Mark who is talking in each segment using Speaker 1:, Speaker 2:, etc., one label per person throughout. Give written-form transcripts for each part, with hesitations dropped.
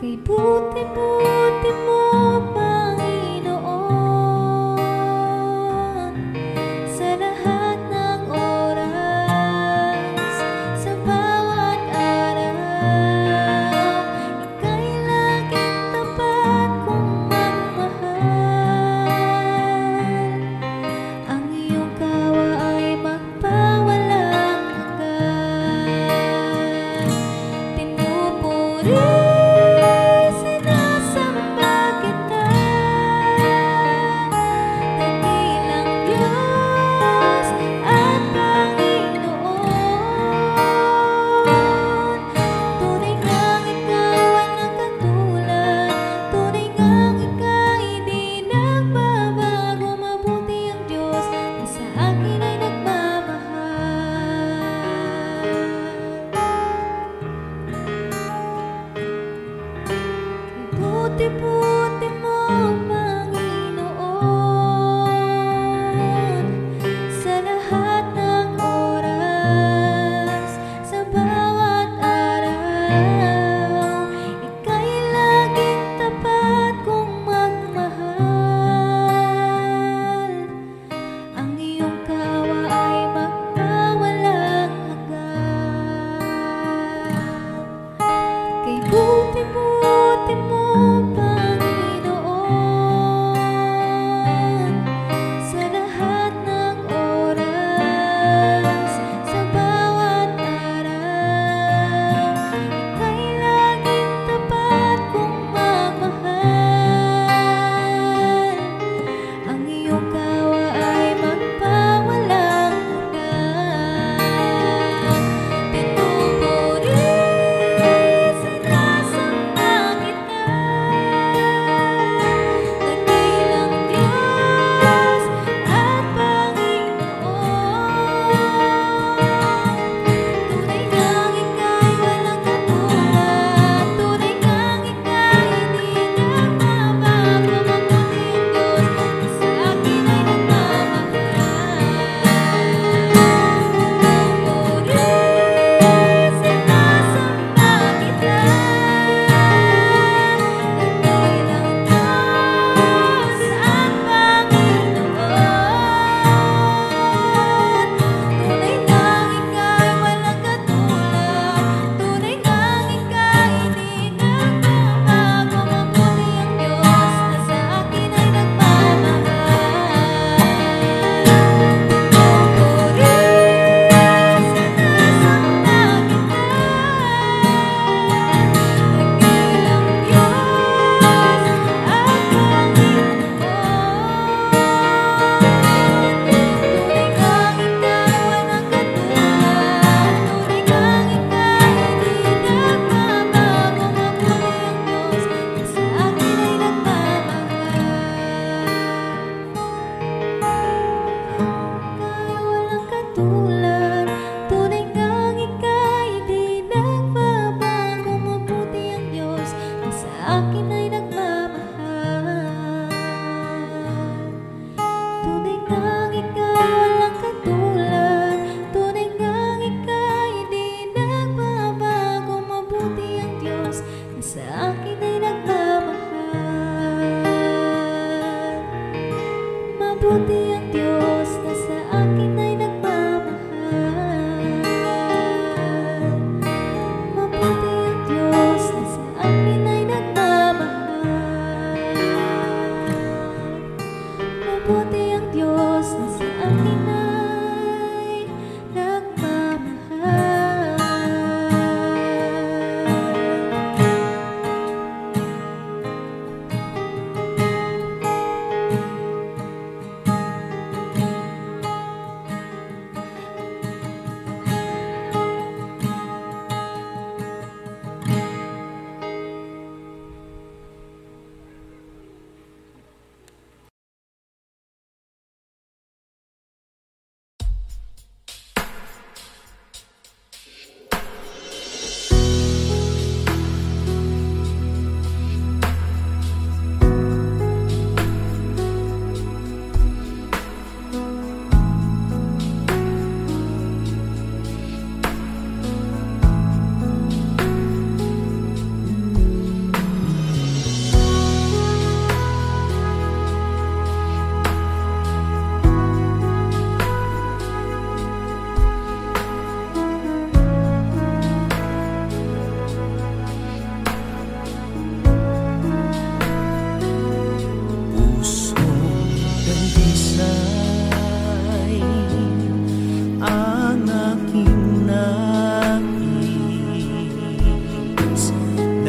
Speaker 1: Kay buti-buti mo, Panginoon, sa lahat ng oras, sa bawat araw. Ika'y laging tapat kong magmahal. Ang iyong kawa ay magpawalang hanggan. Pinupuri, buti-buti mo, Panginoon, sa lahat ng oras, sa bawat araw. Ika'y laging tapat kong magmahal. Ang iyong kawa ay magpawalang hanggan. Kay buti-buti mo, Panginoon,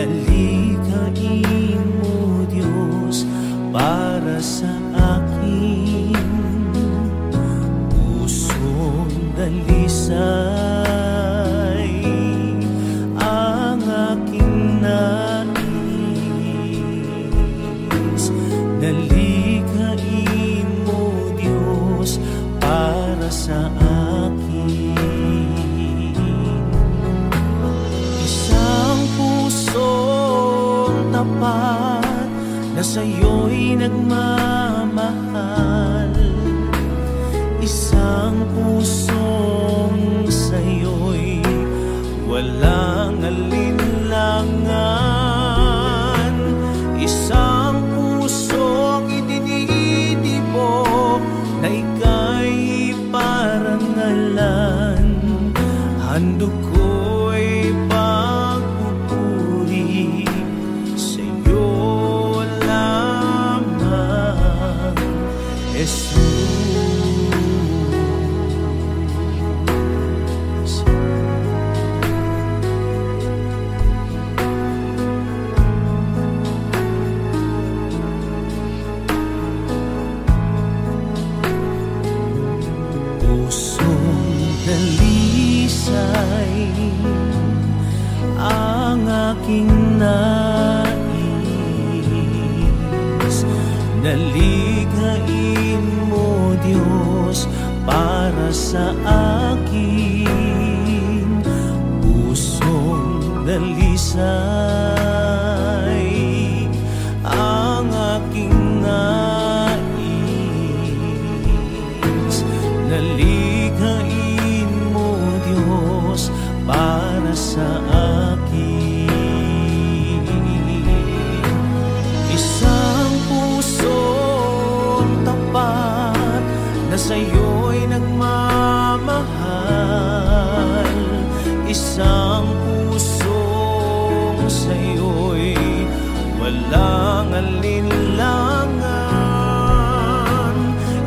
Speaker 2: Nalikhain mo, Diyos, para sa akin. Pusong dalisay ang aking nais. Nalikhain mo, Diyos, para sa akin. Isang pusong tapat na sa'yo'y nagmamahal. Isang pusong sa'yo'y walang alinlangan. Isang pusong itinitibok na ika'y parangalan. Handog ko'y pagpupuri sa'yo lamang, Jesus. Dalisay ang aking nais. Nalikhain mo, Diyos, para sa akin. Pusong dalisay ang aking nais. Nalikhain mo, Diyos, para sa akin. Isang pusong tapat na sa'yo'y nagmamahal. Isang pusong sa'yo'y walang alinlangan.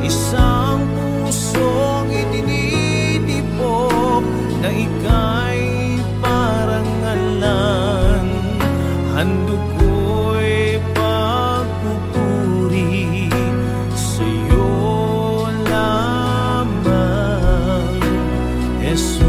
Speaker 2: Isang pusong itinitibok na ika'y parangalan. Handog ko'y pagpupuri sa'yo lamang, Jesus.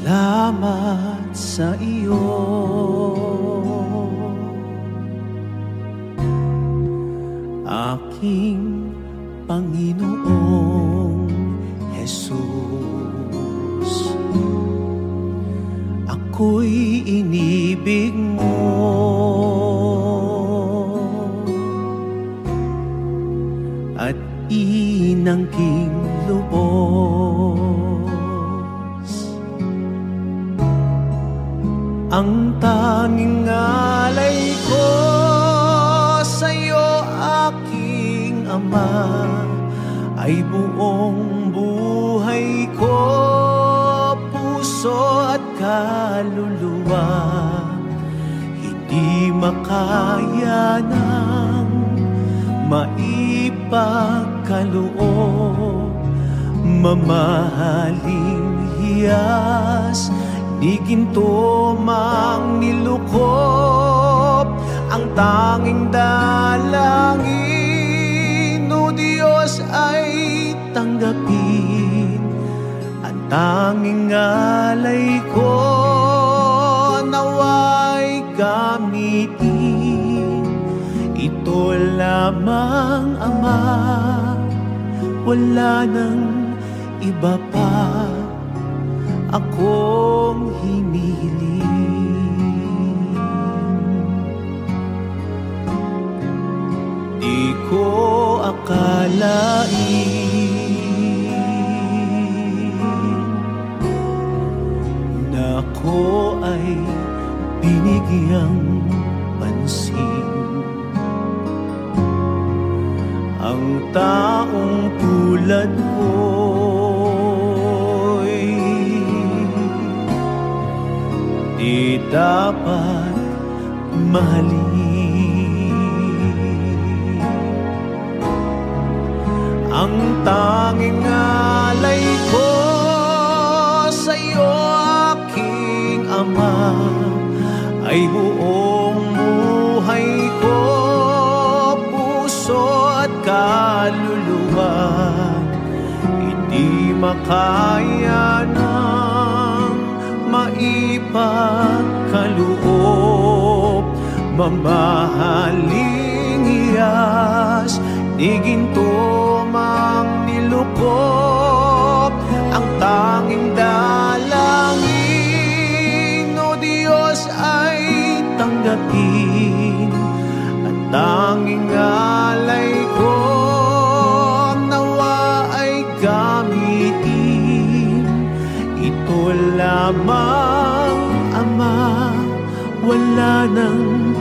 Speaker 2: Salamat sa iyo, aking Panginoong Jesus. Ako'y inibig mo, at inangking lubos. Ang tanging alay ko sa'yo, aking Ama, ay buong buhay ko, puso at kaluluwa. Hindi makaya ng maipagkaloob, mamahaling hiyas, di ginto mang nilukop. Ang tanging dalangin, o Diyos, ay tanggapin. Ang tanging alay ko, naway gamitin. Ito lamang, Ama, wala nang iba pa akong hinihiling. Di ko akalain na ako ay binigyang pansin. Ang taong tulad ko'y di dapat mahalin. Ang tanging alay ko sa'yo, aking Ama, ay buong buhay ko, puso at kaluluwa. Hindi makaya ng maipagkaloob, mamahaling hiyas, di ginto mang nilukop. Ang tanging dalangin, o Diyos, ay tanggapin. Ang tanging alay ko, nawa ay gamitin. Ito lamang, Ama, wala nang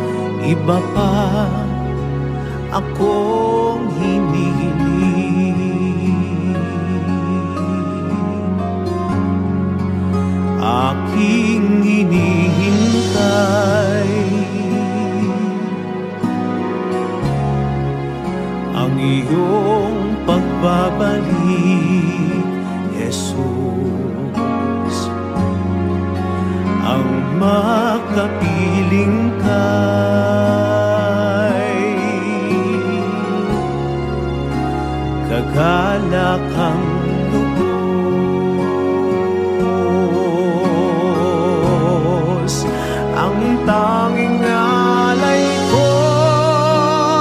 Speaker 2: iba pa akong hinihiling. Aking hinihintay ang iyong pagbabalik, Jesus. Ang makapiling kay kagalakang lubos. Ang tanging alay ko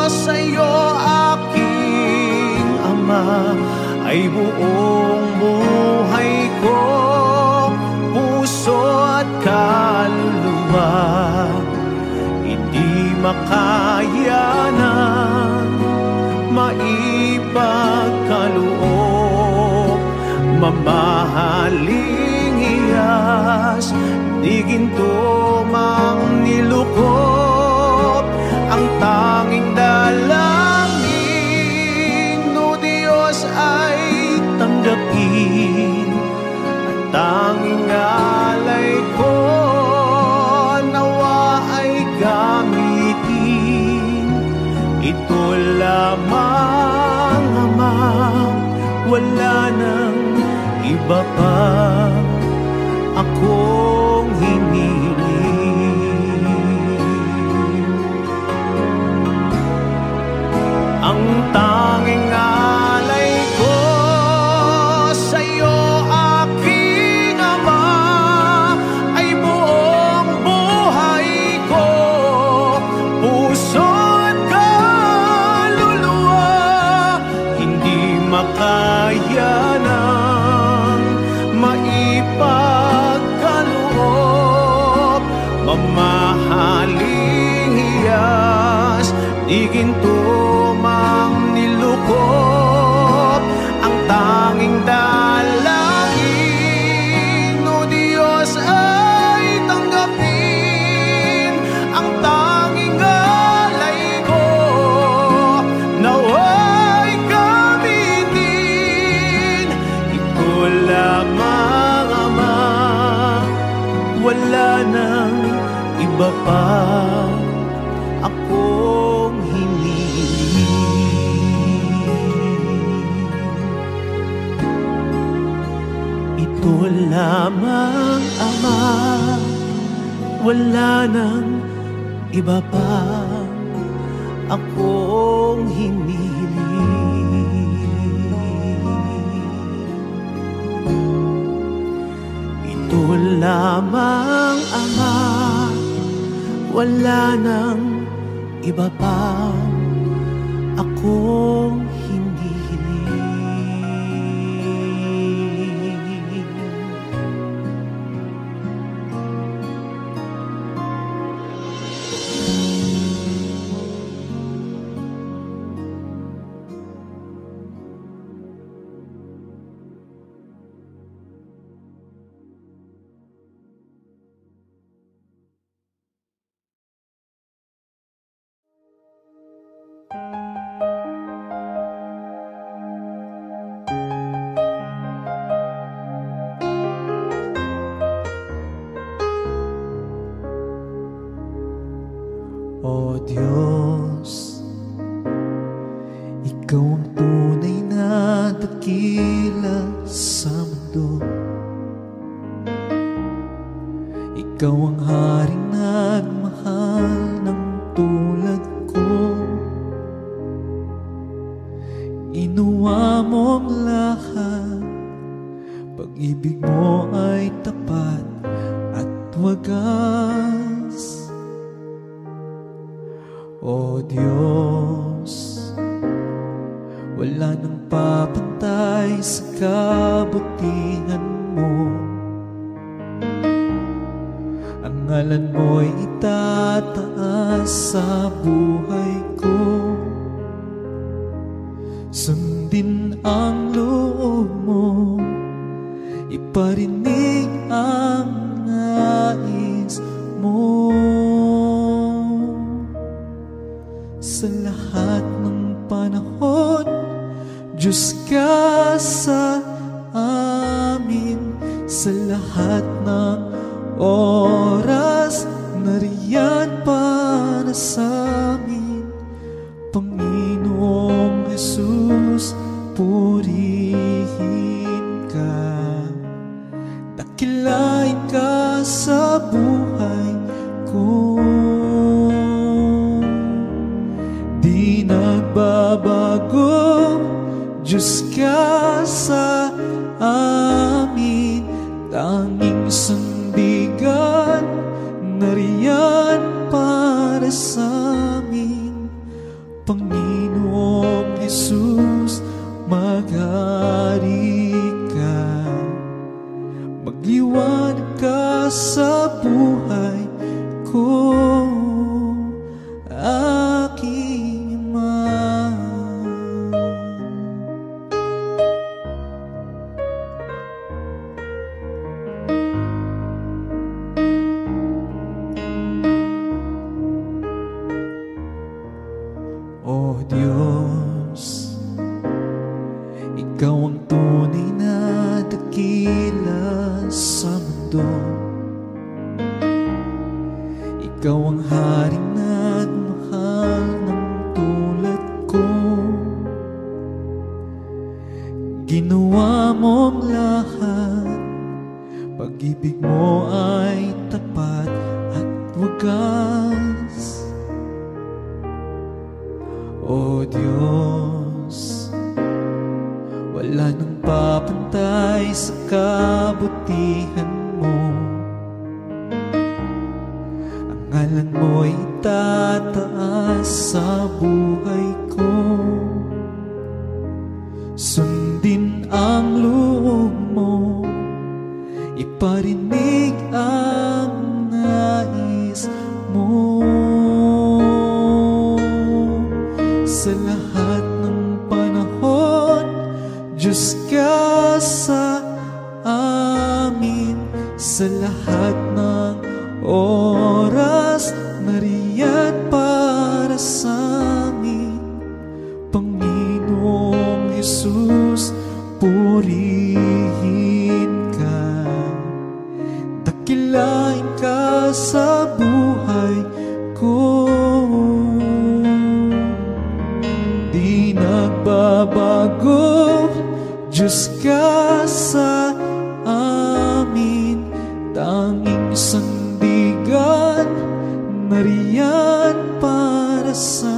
Speaker 2: sa'yo, aking Ama, ay buong buhay ko, puso at kaluluwa. Hindi makaya ng maipagkaloob, mamahaling hiyas, di ginto mang nilukop. Ang tanging dalangin, o Diyos, ay tanggapin. Ang tanging alay ko, nawa ay gamitin. Ito lamang, Ama, wala nang iba pa akong hinihiling. Ang tanging alay ko sa'yo, aking Ama, ipagkaloob, mamahaling hiyas, di ginto mang nilukop, ang tanging dalangin, o Diyos ay tanggapin, ang tanging alay ko, naway gamitin. Ito lamang, Ama, wala nang iba pa akong hinihiling. Ito lamang, Ama, wala nang iba pa akong hinihiling. Ito lamang, Ama, wala nang iba pa akong hinihiling.
Speaker 3: O Diyos, Ikaw ang tunay na dakila sa mundo. Ikaw ang haring nagmahal ng tulad ko. Inuwa mo ang lahat, pag-ibig mo ay tapat at wagas. O Diyos, wala nang papantay sa kabutihan mo. Ang ngalan mo'y itataas sa buhay ko. Sundin ang loob mo, iparinig ang nais mo. Sa lahat ng panahon, Diyos ka sa amin. Sa lahat ng oras, nariyan para sa amin. Panginoong Jesus, purihin ka. Dakilain ka sa buhay ko. Di nagbabago, Diyos ka sa amin. Tanging sandigan, nariyan para sa amin. Panginoong Jesus, maghari ka. Magliwanag ka sa buhay ko, aking Ama. O Diyos, Ikaw ang tunay na dakila sa mundo. Ikaw ang haring nagmahal ng tulad ko. Ginawa mo ang lahat, pag-ibig mo ay tapat at wagas. O Diyos, wala nang papantay sa kabutihan mo. Ang ngalan mo'y itataas sa buhay ko. Sundin ang loob mo, iparinig ang nais mo. Sa lahat ng panahon, Diyos ka sa amin. Sa lahat ng oras, nariyan para sa amin. Panginoong Jesus, purihin ka, dakilain ka sa buhay ko. Di nagbabago, Diyos ka sa amin. Tanging sandigan, nariyan para sa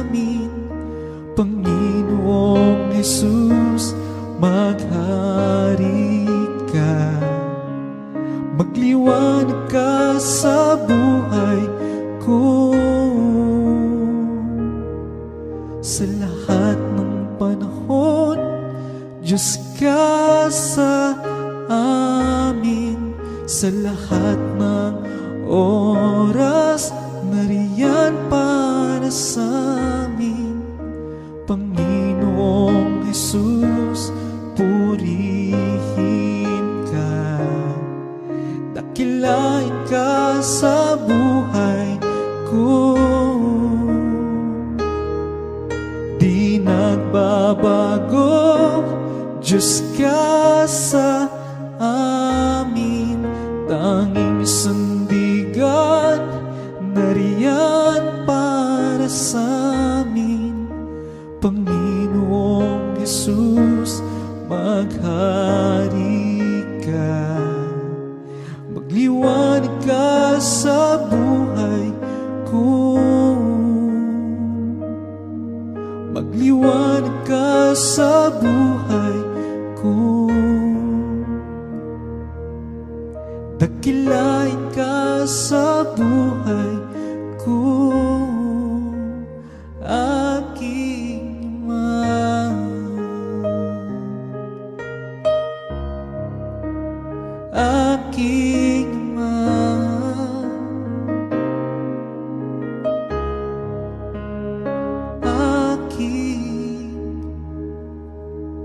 Speaker 3: amin. Panginoong Jesus, maghari ka, magliwanag ka sa buhay ko. Sa lahat ng panahon, Diyos ka sa amin. Sa lahat ng oras, nariyan para sa amin. Panginoong Jesus, purihin ka, dakilain ka sa buhay ko. Di nagbabago, Diyos ka sa amin. Tanging sandigan, nariyan para sa amin. Panginoong Jesus, maghari ka, magliwanag ka sa buhay ko. Magliwanag ka sa buhay ko, dakilain ka sa buhay ko, aking Ama, aking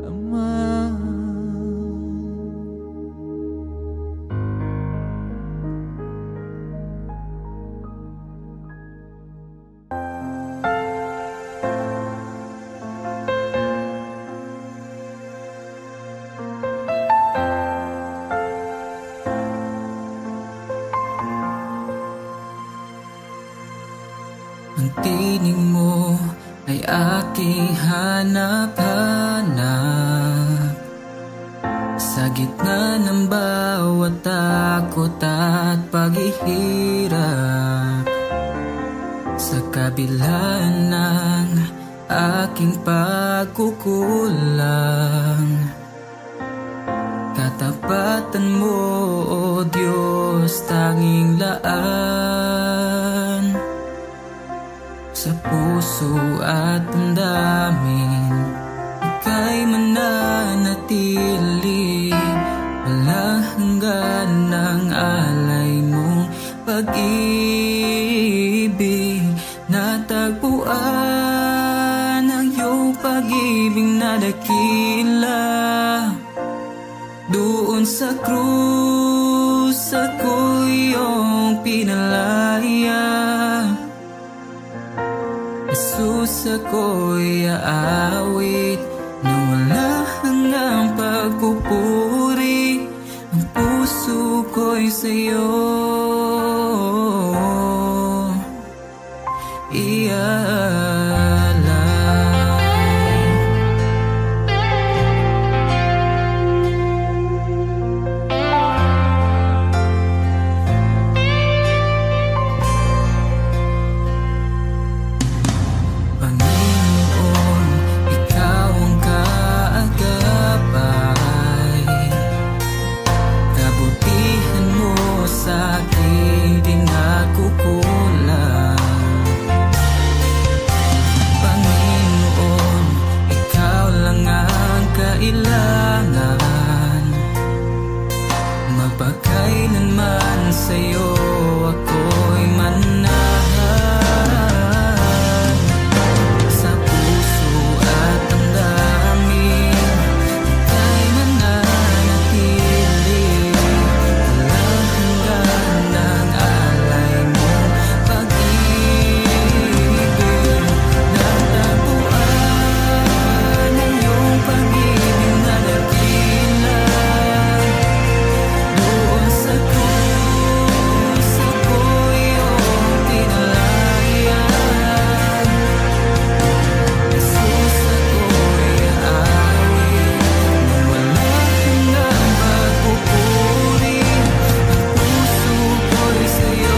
Speaker 3: Ama.
Speaker 4: Ang tinig mo ay aking hanap-hanap. Sa gitna ng bawat takot at paghihirap, sa kabila ng aking pagkukulang, katapatan mo, O Diyos, tanging laan. Sa puso at damdamin, ika'y mananatili. Walang hanggan ng alay mong pag-ibig. Natagpuan ang iyong pag-ibig na dakila. Doon sa krus ako'y iyong pinalaya. Jesus, ako'y aawit na wala hanggang pagpupuri. Ang puso ko'y sa'yo ialay. Panginoon, ikaw ang kaagapay. Kabutihan mo sa akin Pagkailanman sa'yo ako'y manahan. Sa puso at damdamin ika'y mananatili. Walang hanggan ng alay mong pag-ibig. Natagpuan ang iyong pag-ibig na dakila. Doon sa krus ako'y iyong tinalayan. Jesus, ako'y aawit nang walang hanggang pagpupuri. Ang puso ko'y sa'yo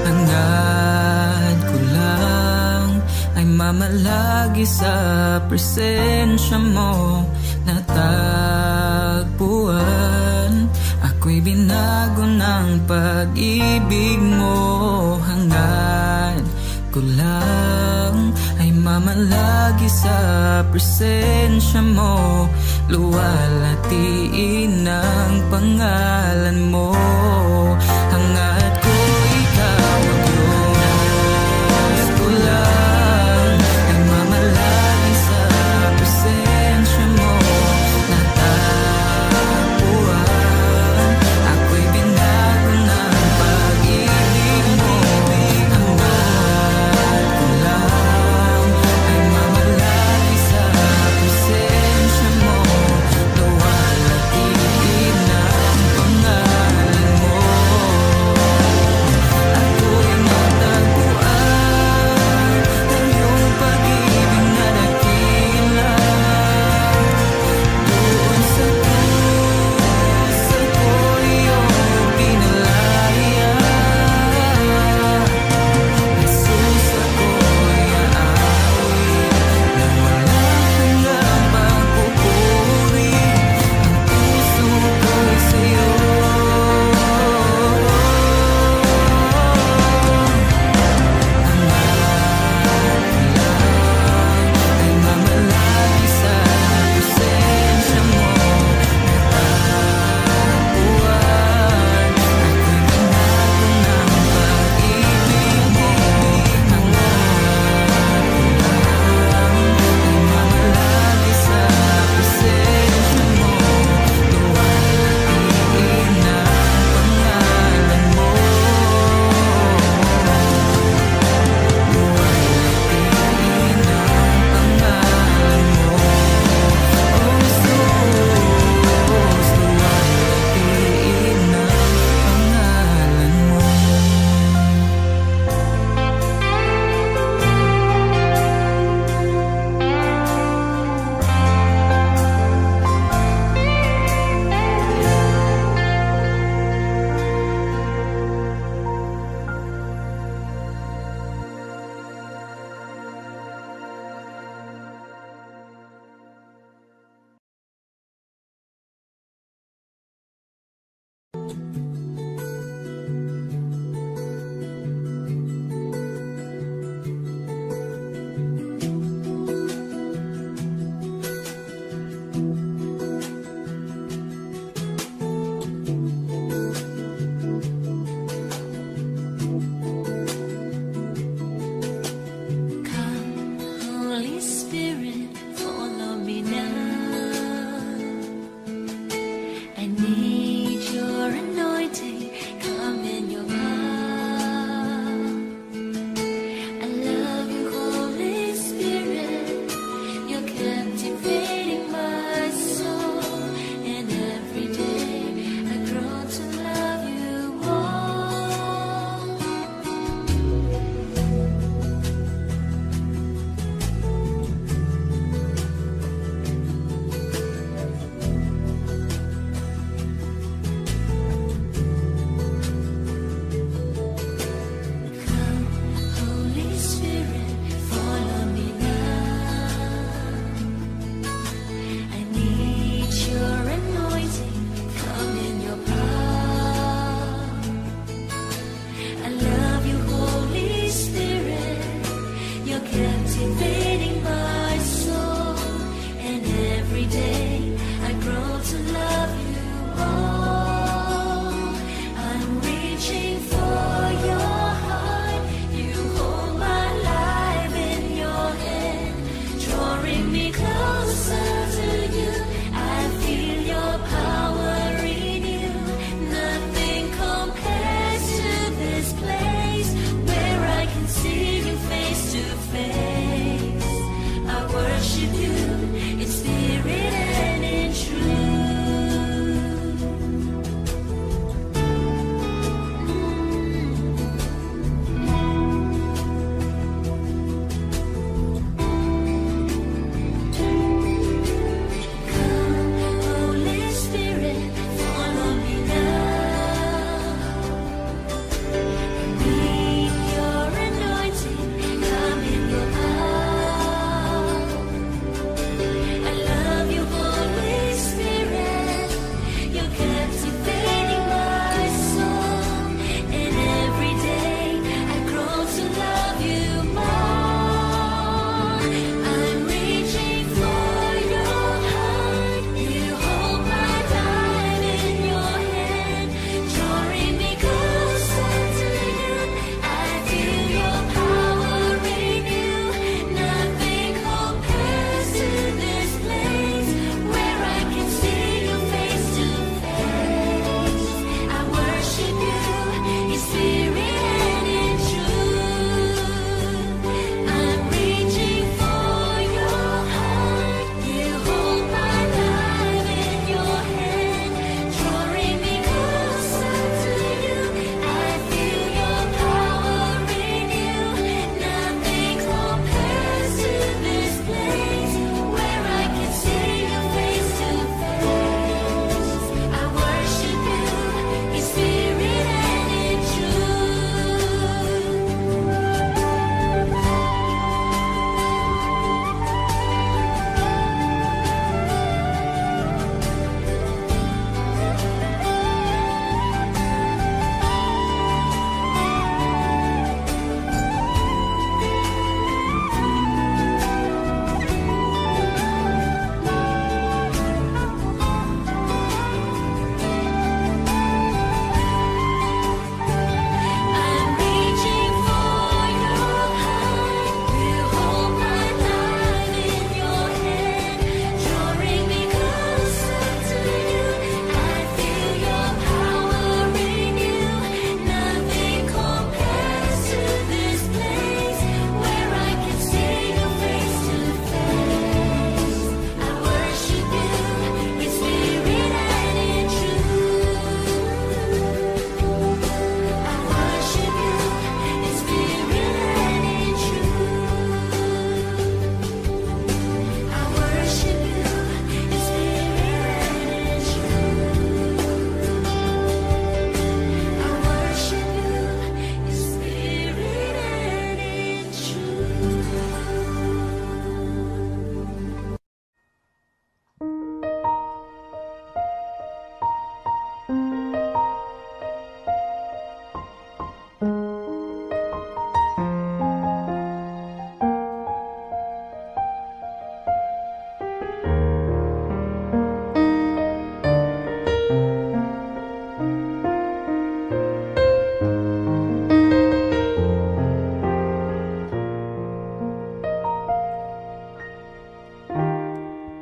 Speaker 4: hangad ko lang ay mamalagi sa presensya mo. Natagpuan ako'y binago ng pag-ibig mo. Hangad ko lang ay mamalagi sa presensya mo. Luwalhatiin ang pangalan mo. Hangad ko ikaw ang Diyos ko lang ay mamalagi sa presensya mo. Natagpuan ako'y binago ng pag-ibig mo. Hangad ko lang ay mamalagi sa presensya mo. Luwalhatiin ang pangalan mo.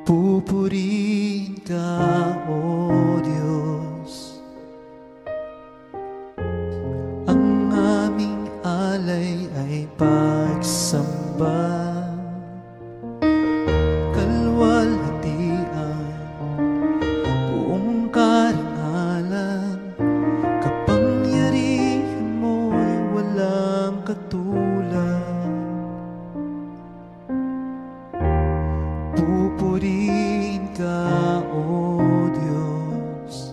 Speaker 3: Pupurihin ka, O Diyos. Ang aming alay ay pagsamba, kalwalhatian, buong karangalan, kapangyarihan mo'y walang katulad. Pupurihin ka, O Diyos.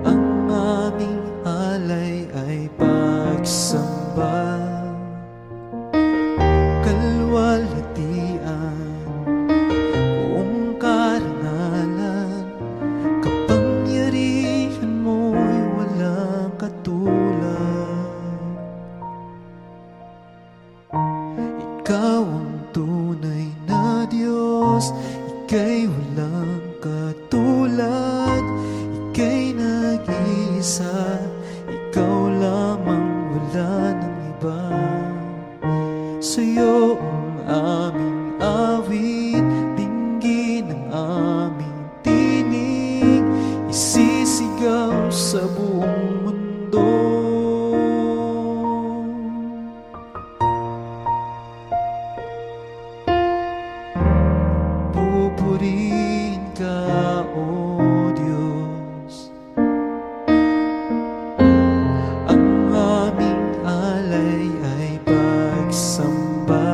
Speaker 3: Ang aming alay ay pagsamba, kalwalhatian, buong karangalan, kapangyarihan mo'y walang katulad. Ikaw ang tunay na Diyos, ika'y walang katulad, ika'y nag-iisa, ikaw lamang, wala ng iba. Sa'yo ang aming awit, dinggin ang aming tinig, isisigaw sa buong mundo. Pupurihin ka, O Diyos. Ang aming alay ay pagsamba,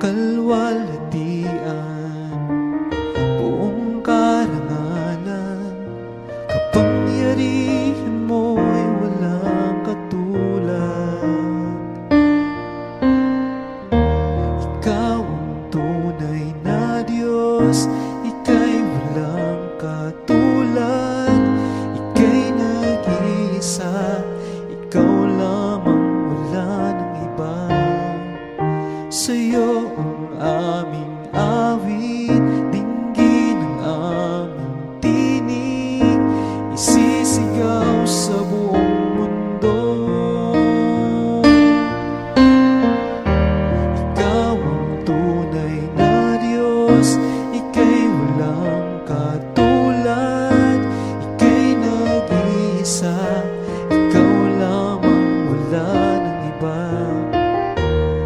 Speaker 3: kalwalhatian, buong karangalan, kapangyarihan mo'y walang katulad. Ikaw ang tunay na Diyos, ika'y walang katulad, ika'y nag-iisa, ikaw lamang, wala ng iba. Sa'yo ang aming awit, dinggin ang aming tinig, isisigaw sa buong mundo. Ikaw ang tunay na Diyos, ika'y walang katulad, ika'y nag-iisa, ikaw lamang, wala ng iba.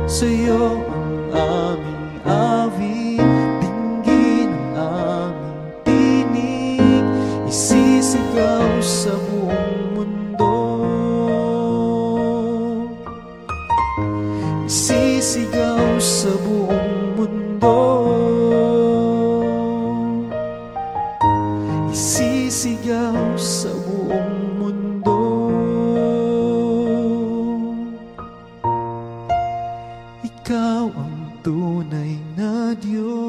Speaker 3: Sa'yo ang aming awit, dinggin ang aming tinig, isisigaw sa buong mundo. Isisigaw sa buong mundo. Isisigaw sa buong mundo. Ikaw ang tunay na Diyos.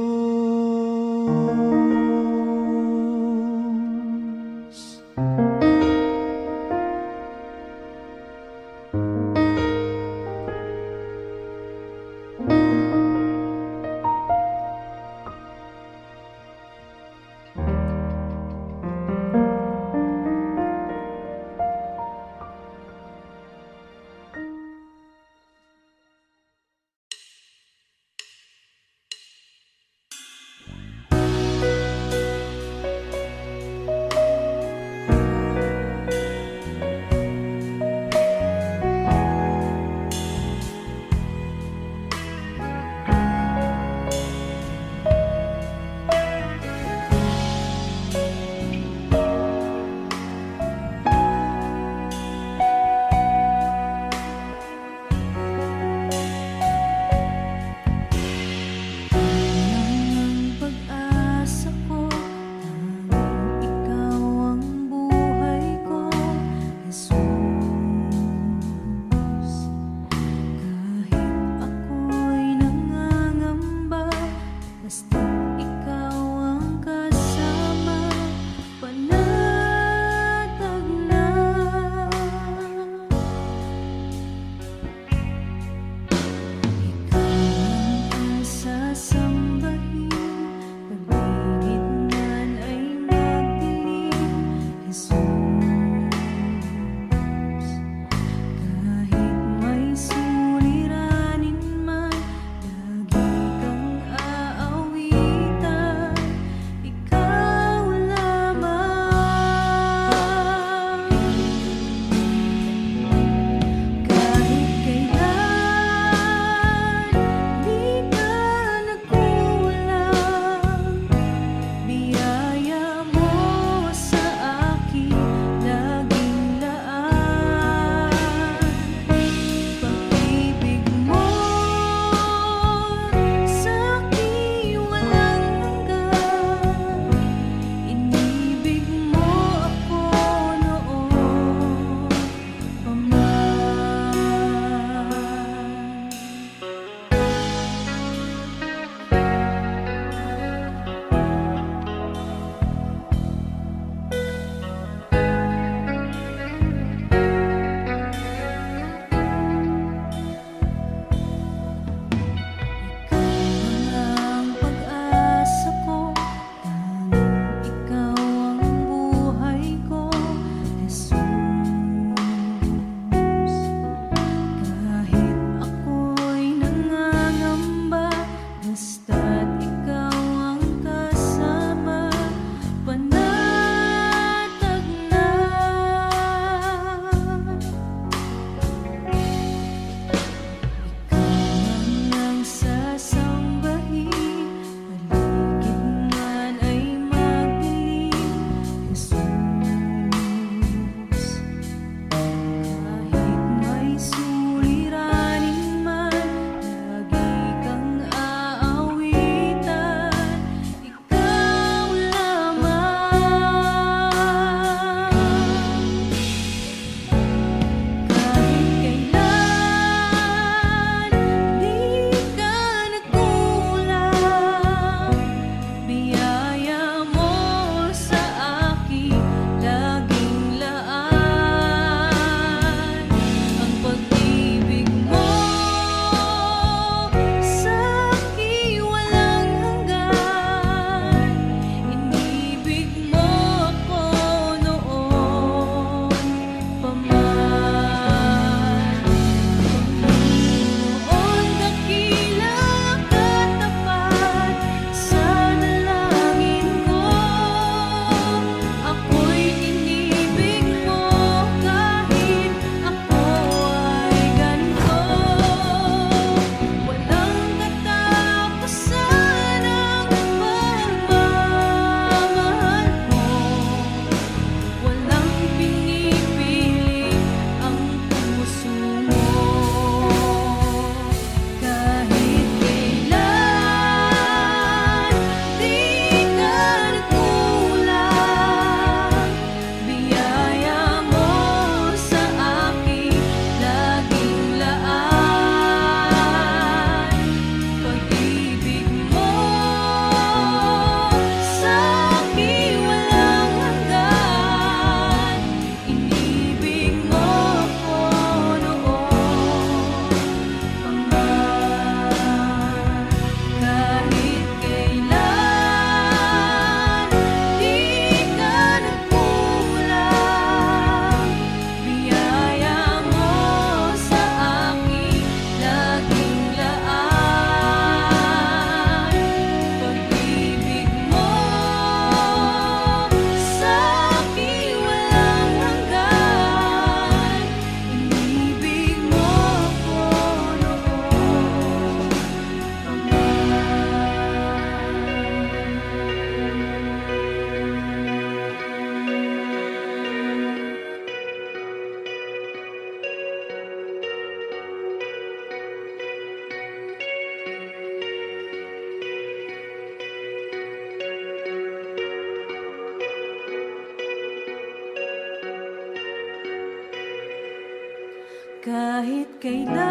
Speaker 1: Kahit kailan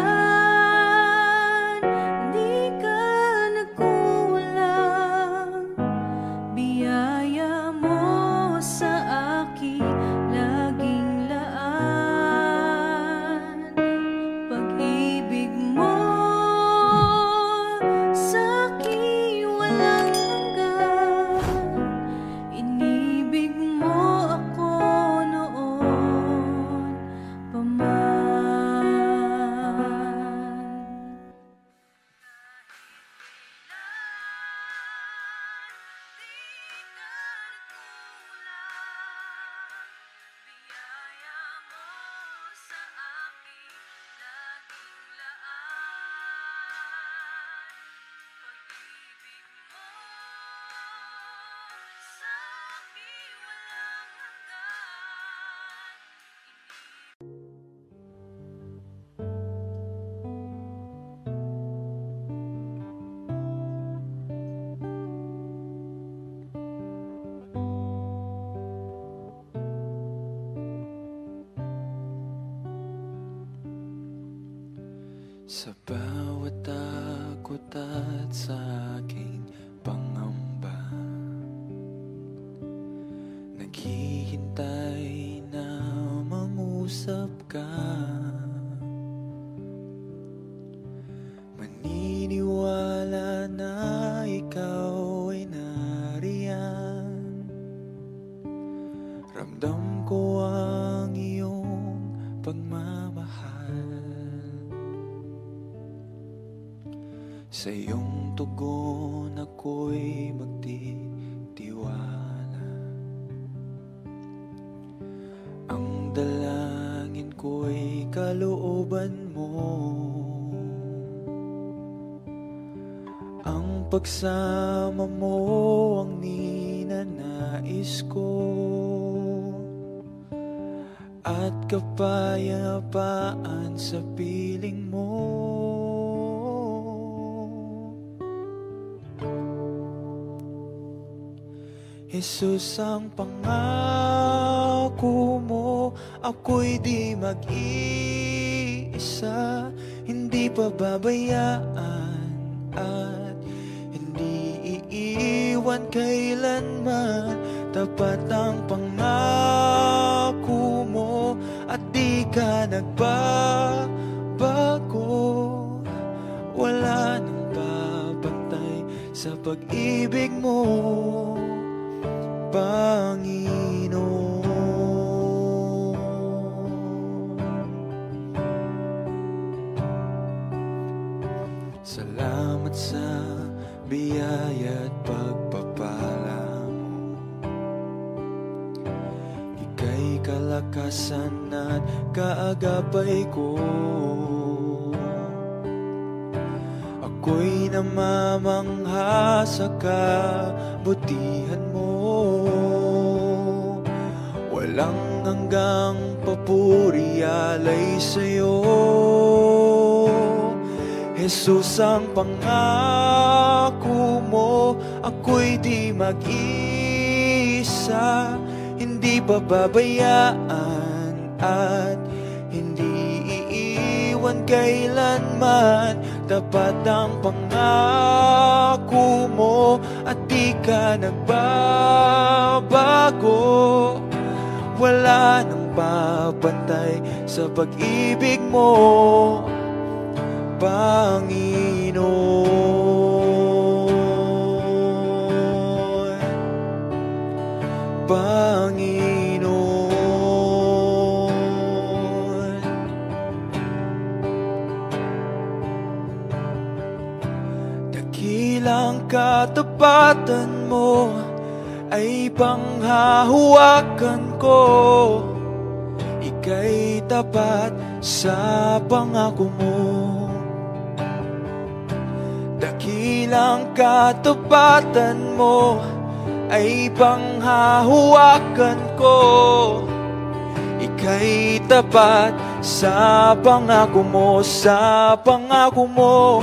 Speaker 1: di ka nagkulang, biyaya mo sa akin laging laan. Pag-ibig mo sa akin walang hanggan, inibig mo ako noon pa man.
Speaker 3: Sa bawat takot at sa aking pangamba, naghihintay na mangusap ka. Maniniwala na ikaw ay nariyan. Ramdam ko ang iyong pagmamahal. Sa iyong tugon ako'y magtitiwala. Ang dalangin ko'y kalooban mo. Ang pagsama mo ang ninanais ko, at kapayapaan sa piling mo. Jesus, ang pangako mo, ako'y di mag-iisa, hindi pababayaan at hindi iiwan kailanman. Tapat ang pangako mo at di ka nagbabago. Wala nang babantay sa pag-ibig mo, Panginoon. Salamat sa biyaya at pagpapala mo. Ika'y kalakasan at kaagapay ko. Ako'y namamangha sa kabutihan mo. Walang hanggang papuri alay sa'yo. Jesus, ang pangako mo, ako'y di mag-isa, hindi pababayaan at hindi iiwan kailanman. Tapat ang pangako mo at di ka nagbabago. Wala nang babantay sa pag-ibig mo, Panginoon. Panginoon. Dakilang katapatan mo ay panghahawakan ko. Ika'y tapat sa pangako mo. Dakilang katapatan mo ay panghahawakan ko. Ika'y tapat sa pangako mo, sa pangako mo.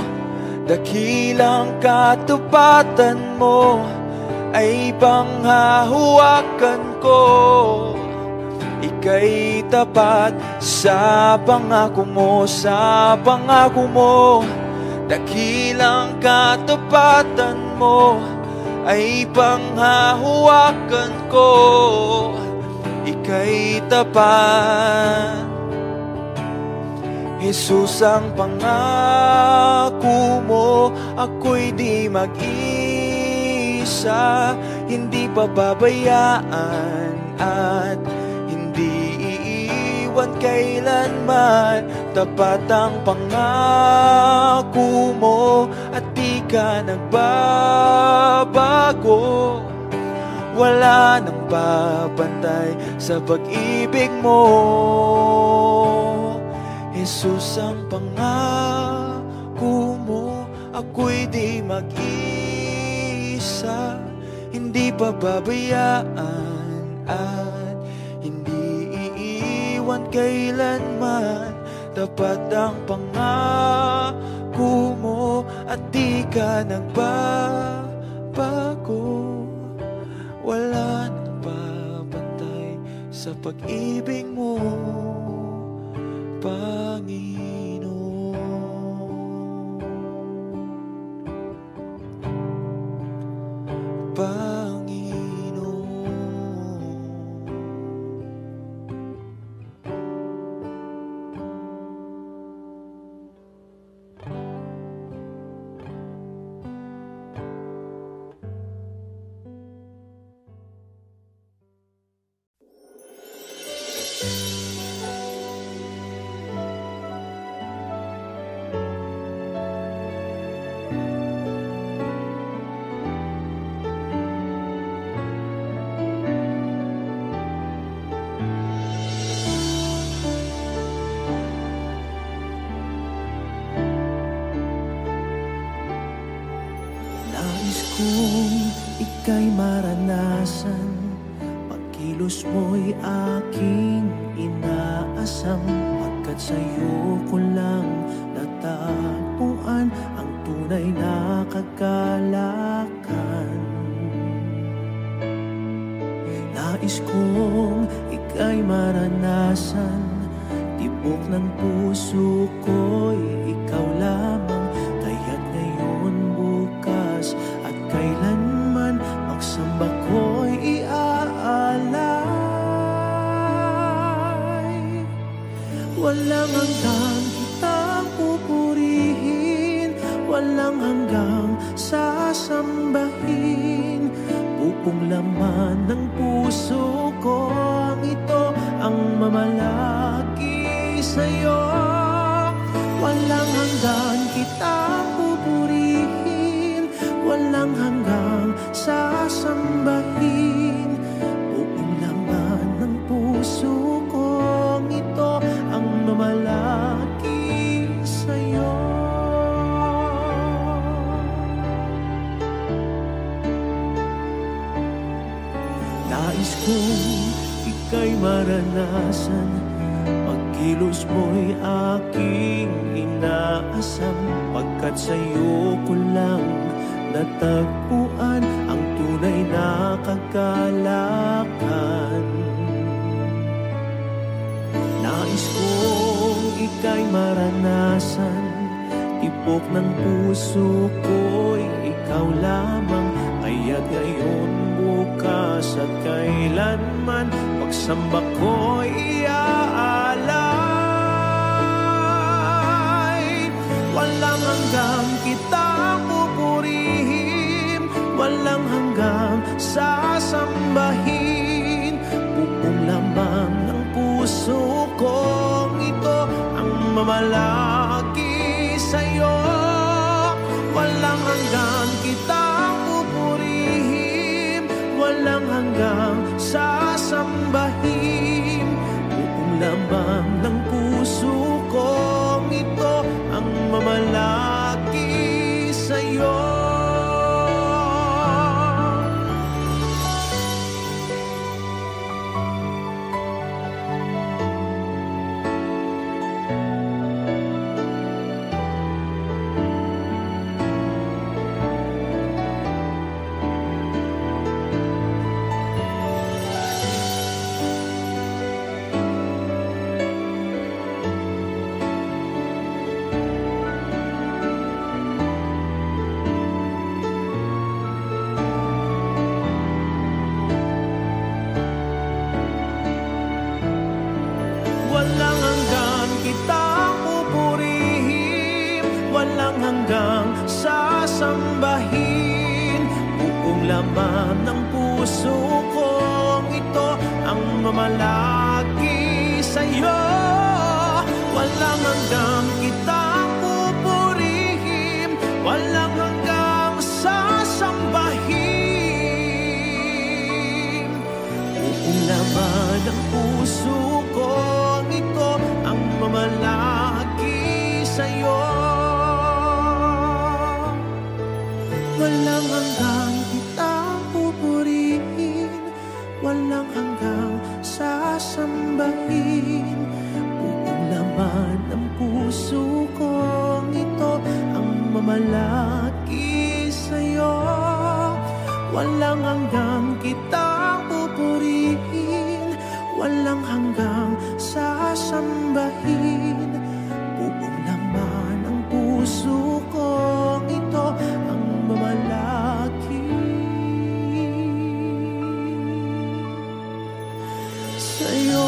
Speaker 3: Dakilang katapatan mo ay panghahawakan ko. ika'y tapat sa pangako mo, sa pangako mo. Dakilang katapatan mo ay panghahawakan ko, ika'y tapat. Jesus, ang pangako mo, ako'y di mag-isa, hindi pababayaan at hindi iiwan kailanman. Tapat ang pangako mo at di ka nagbabago. Wala nang babantay sa pag-ibig mo. Jesus, ang pangako mo, ako'y di mag-isa, hindi pababayaan at hindi iiwan kailanman. Tapat ang pangako mo at di ka nagbabago. Wala nang babantay sa pag-ibig mo, Panginoon.
Speaker 2: Kung ika'y maranasan, pagkilos mo'y aking inaasam. Pagkat sa'yo ko lang natagpuan ang tunay na kagalakan. Nais kong ika'y maranasan, tibok ng puso ko'y ikaw lamang. Kaya't ngayon, bukas at kailanman, pagsamba ko'y iaalay. Walang hanggang kitang pupurihin, walang hanggang sasambahin. Bukong laman ng puso ko ang ito, ang mamalaki sa'yo. Walang hanggan kitang pupurihin, walang hanggang sasambahin. Buong laman ng puso kong ito ang mamalaki sa'yo. Nais kong ika'y maranasan, pagkilos mo'y aking inaasam. Pagkat sa'yo ko lang natagpuan ang tunay na kagalakan. Nais kong ika'y maranasan, tibok ng puso ko'y ikaw lamang. Kaya't ngayon, bukas at kailanman, pagsamba ko'y iaalay. Walang hanggang kitang pupurihin, walang hanggang sasambahin. Buong laman ng puso kong ito ang mamalaki sa'yo. Walang hanggang kitang pupurihin, walang hanggang sasambahin. Buong laman ng puso kong ito ang mamalaki sa'yo. hanggang sasambahin. Buong laman ng puso kong ito ang mamalagi sa'yo. Walang hanggang kitang pupurihin, walang hanggang sasambahin. Buong laman ng puso kong ito ang mamalagi sa'yo. Walang hanggang kitang pupurihin, walang hanggang sasambahin. Buong laman ng puso kong ito ang mamalagi sa'yo. Walang hanggang kitang pupurihin, walang hanggang sasambahin. Buong laman ng puso kong ito ang mamalagi sa'yo.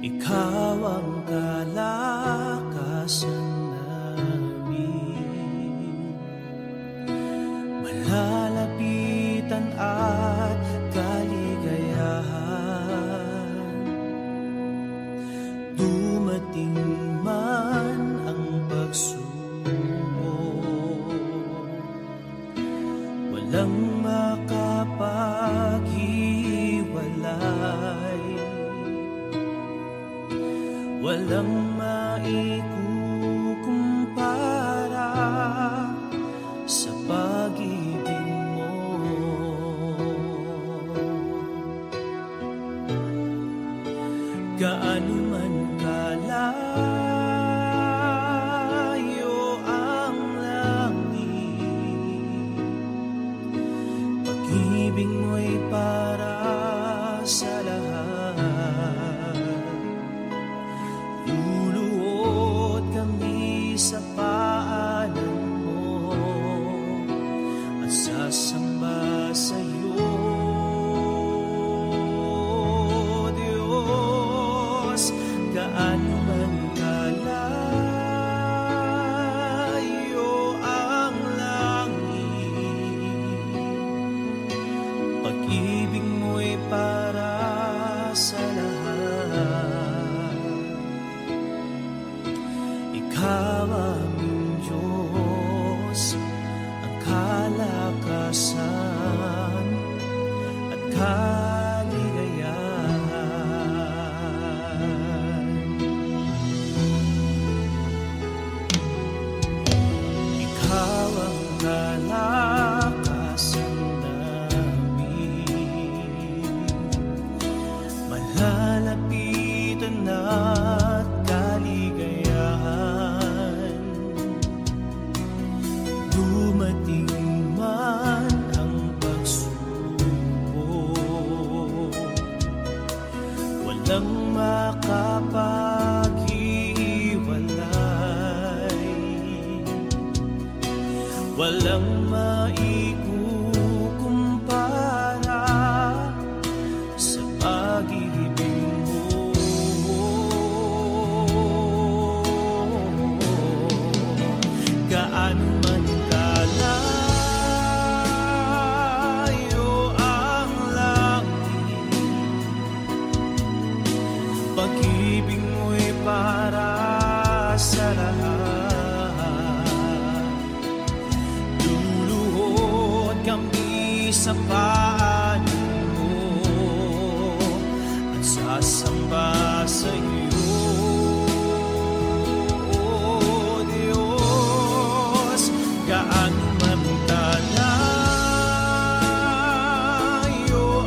Speaker 2: Ikaw ang kalakasan namin, malalapitan at kaligayahan. Dumating man ang pagsubok, walang makapaghiwalay, walang maikukumpara sa pag-ibig mo. Gaano man kalayo ang langit, pag-ibig mo'y para sa lahat. Luluhod kami sa paanan mo at sasamba sa'yo, Diyos. Gaano man kalayo ang langit, pag-ibig mo'y para sa lahat. Ikaw aming Diyos, ang kalakasan at kaligayahan. Ikaw ang kalakasan namin, malalapitan at kaligayahan. Dumating man ang pagsubok, walang makapaghiwalay, walang maikukumpara sa pag-ibig mo. Gaano man kalayo ang langit, pag-ibig mo'y para sa lahat. Luluhod sa paanan mo at sasamba sa iyo, O Diyos. Gaano man kalayo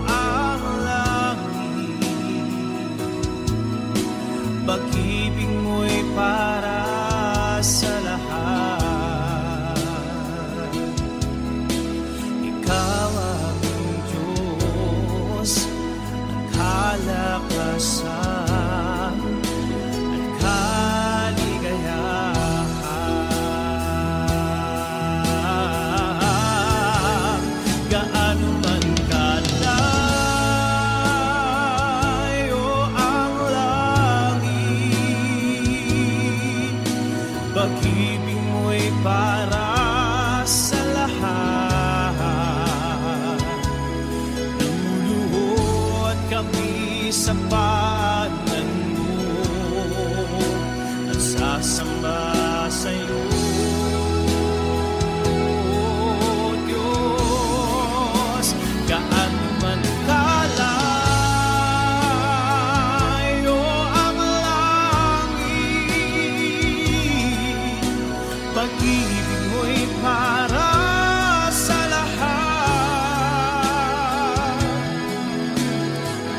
Speaker 2: ang langit, pag-ibig mo'y para sa lahat. Ikaw ang Diyos, ang kalakasan at kaligayahan. Gaano man kalayo ang langit, pag-ibig mo'y para sa lahat. Luluhod kami sa paanan mo at sasamba sa iyo, O Diyos. Gaano man kalayo ang langit, pag-ibig mo'y para sa lahat.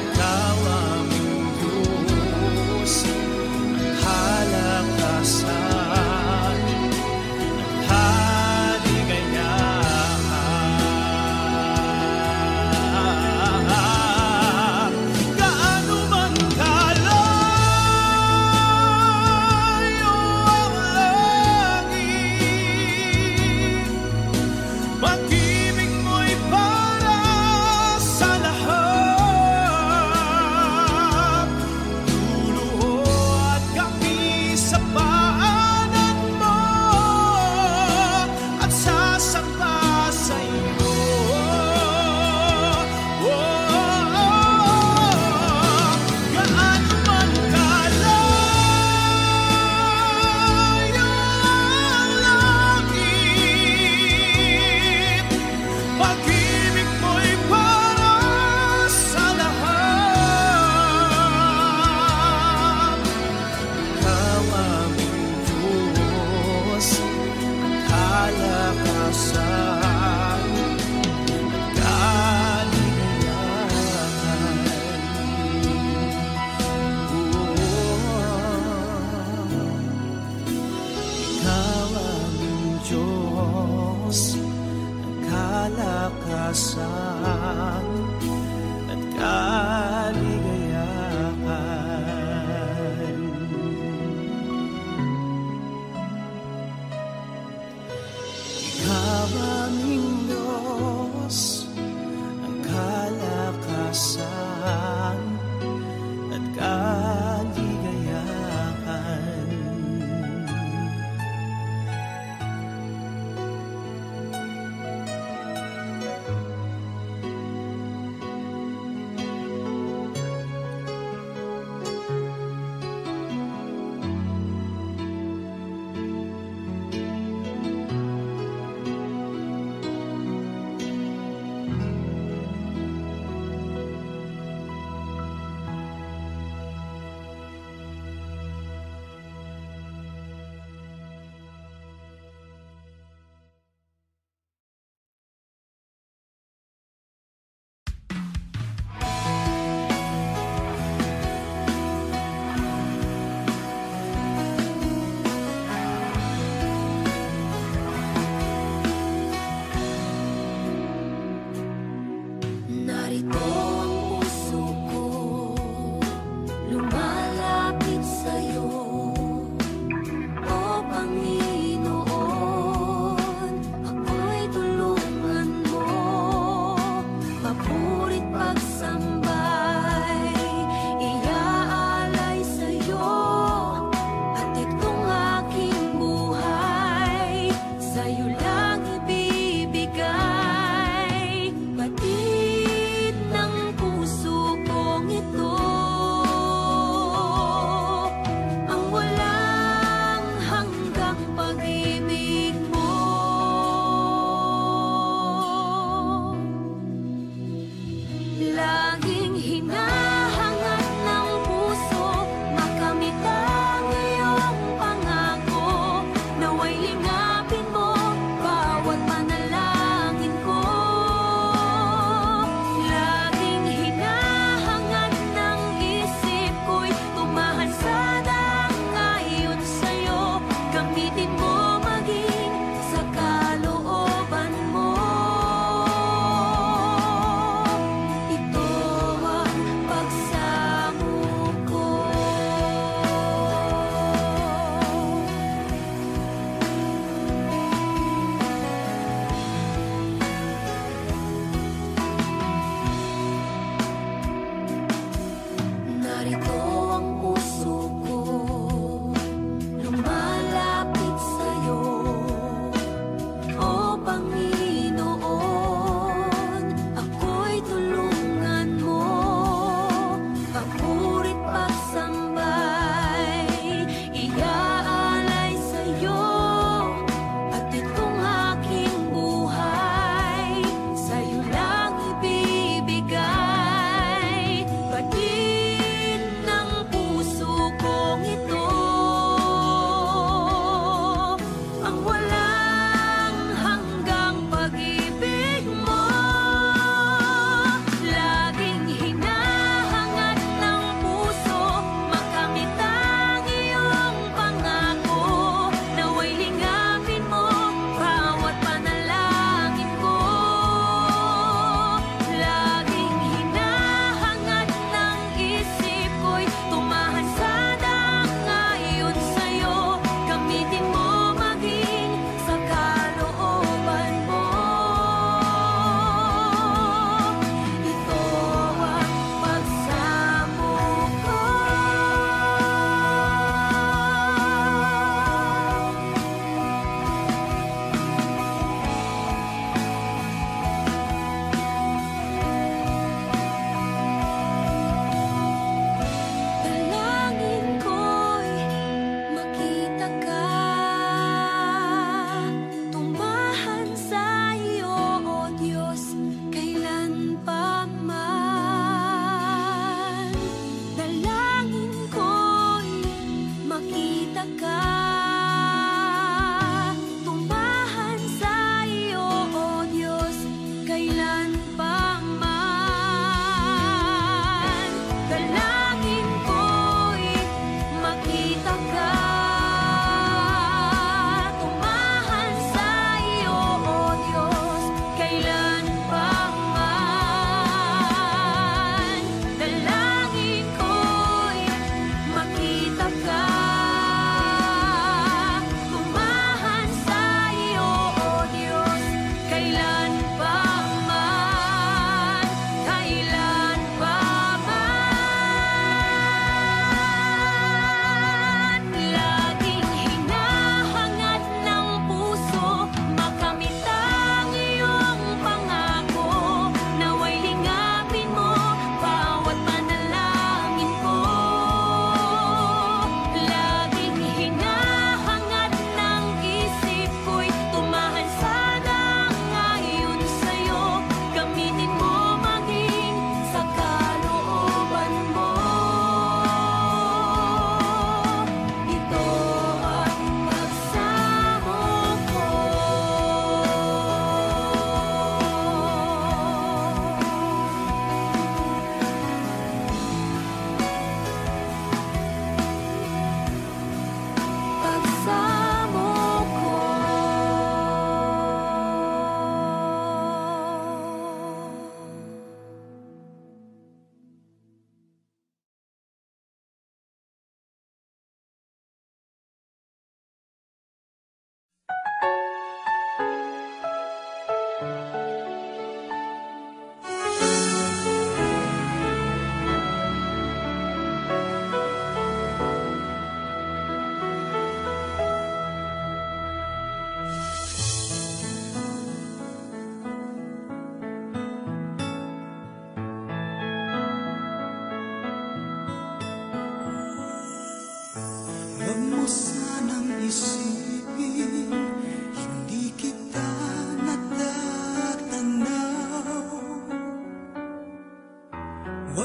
Speaker 2: Ikaw ang Diyos, ang kalakasan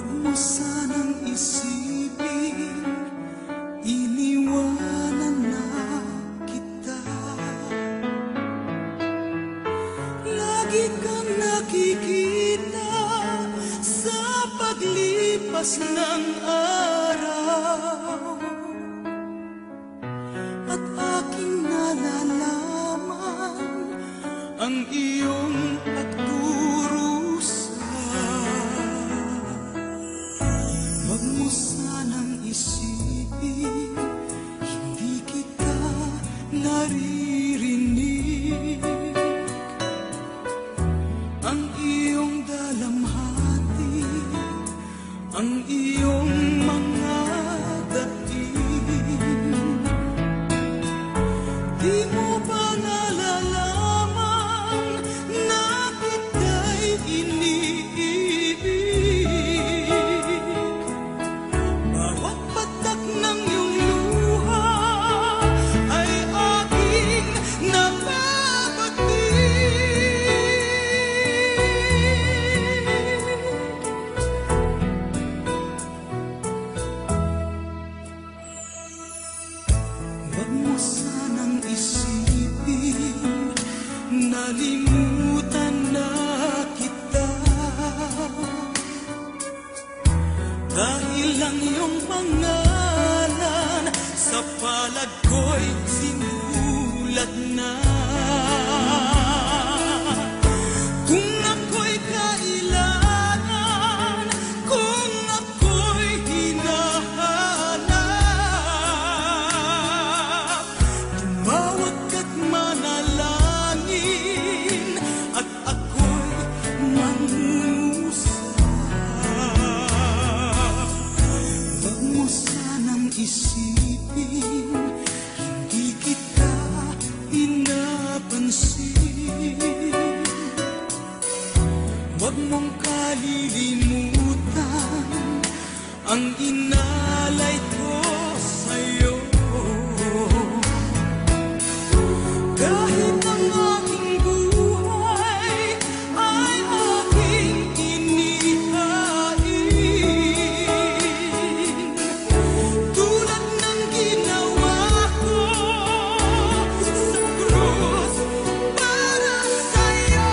Speaker 3: Huwag mo sanang isipin, iniwanan na kita. Lagi kang nakikita sa paglipas ng araw, at aking nalalaman ang iyong pagdurusa. Huwag mo sanang isipin, hindi kita naririnig. Ang iyong dalamhati, ang iyong mga dating, di mo ba nalalaman na kita'y iniibig? Bawat patak ng iyong luha ay aking nababating. Huwag mo sanang isipin, nalimutan na kita. Dahil ang iyong pangalan sa palad ko'y sinulat na. Kung ako'y kailangan, kung ako'y hinahanap, tumawag ka't manalangin at ako'y mangungusap. Huwag mo sanang isipin, hindi kita pinapansin. Huwag mong kalilimutan ang inalay ko sa'yo. Kahit ang aking buhay ay aking inihain, tulad ng ginawa ko sa krus para sa'yo.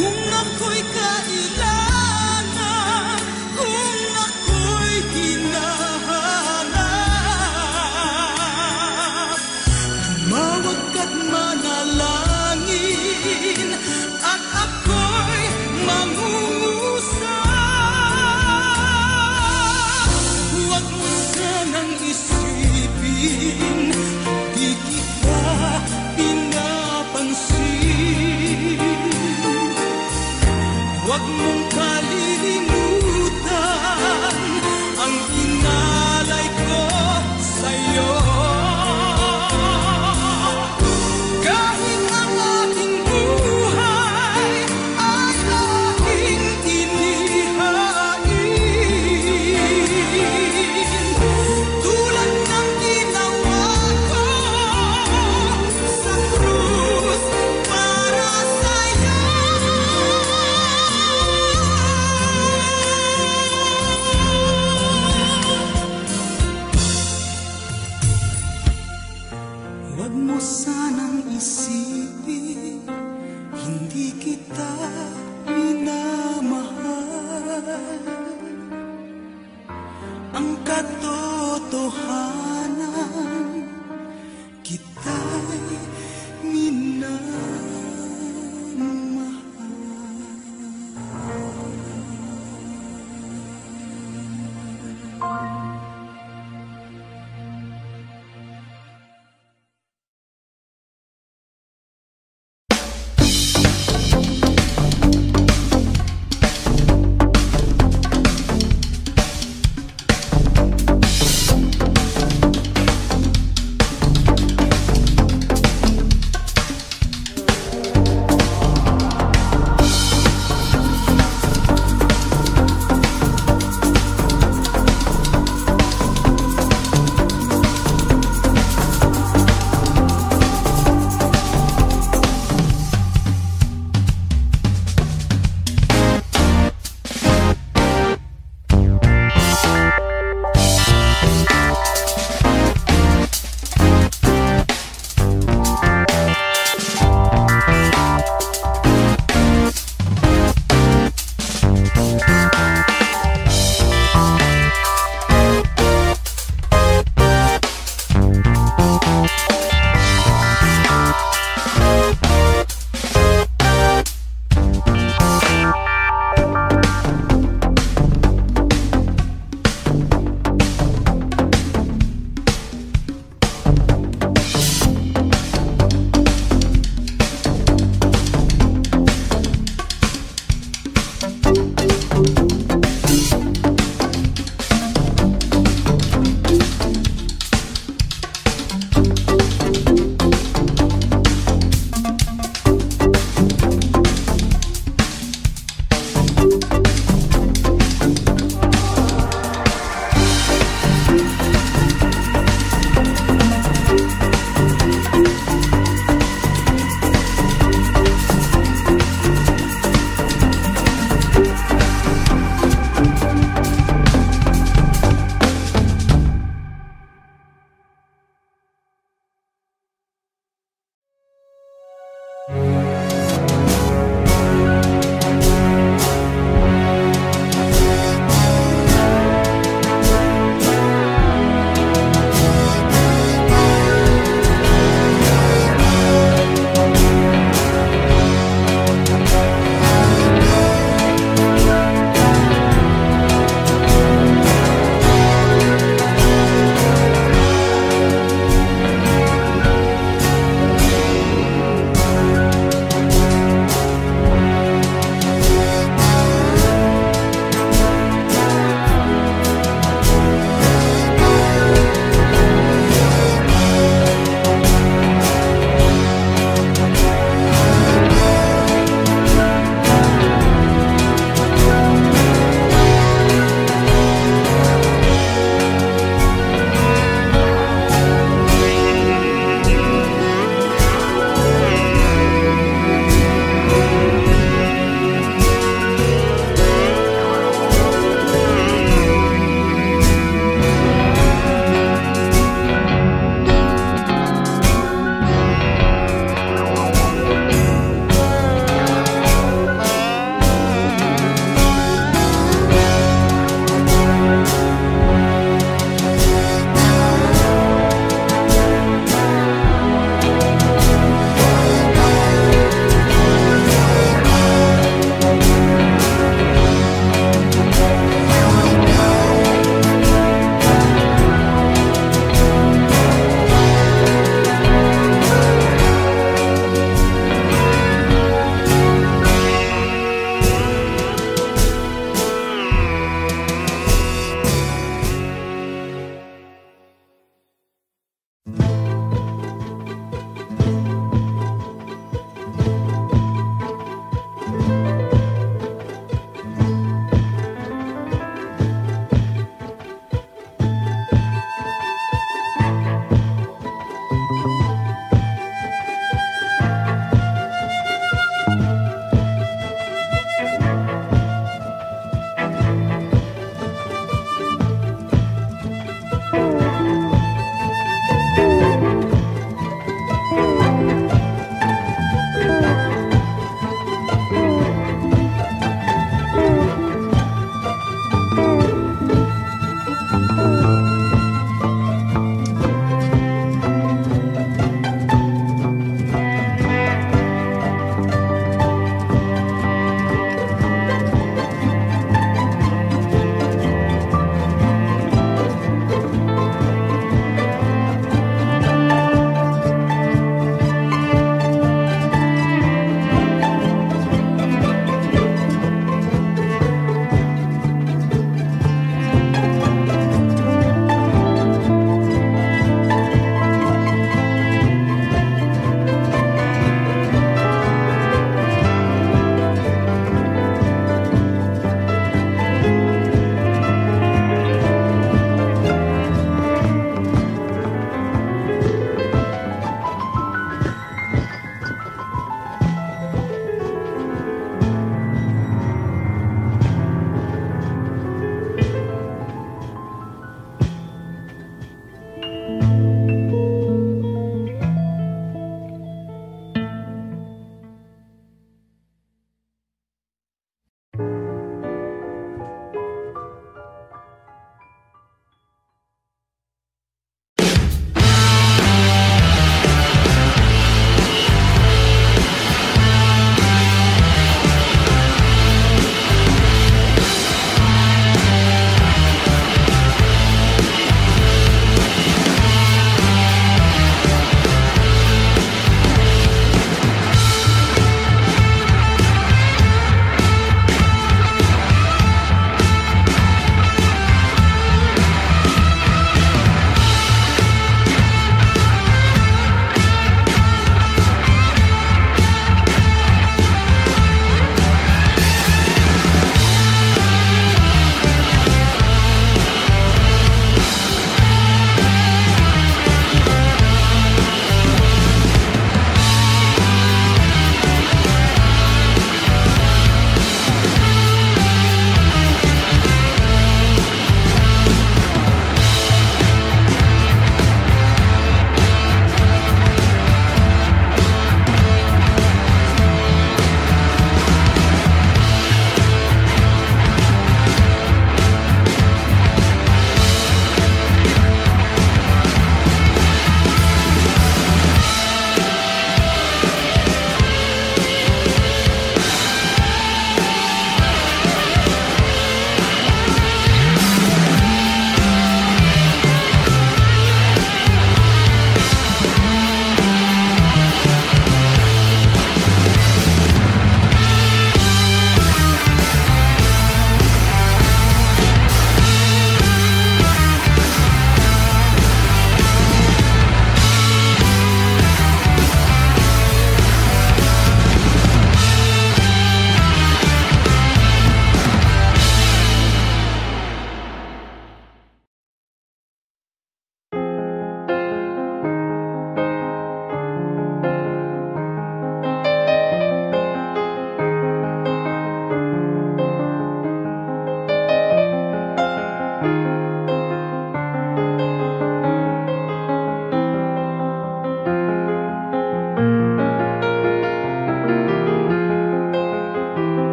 Speaker 3: Kung ako'y kailangan, kung ako'y hinahanap, tumawag ka't manalangin at ako'y mangungusap. Huwag mo sanang isipin, di kita pinapansin. Huwag mong kalilimutan ang inalay ko sa'yo. Kahit ang aking buhay ay aking inihain, tulad ng ginawa ko sa krus para sa'yo. Huwag mo sanang isipin, hindi kita minamahal. Ang katotohanan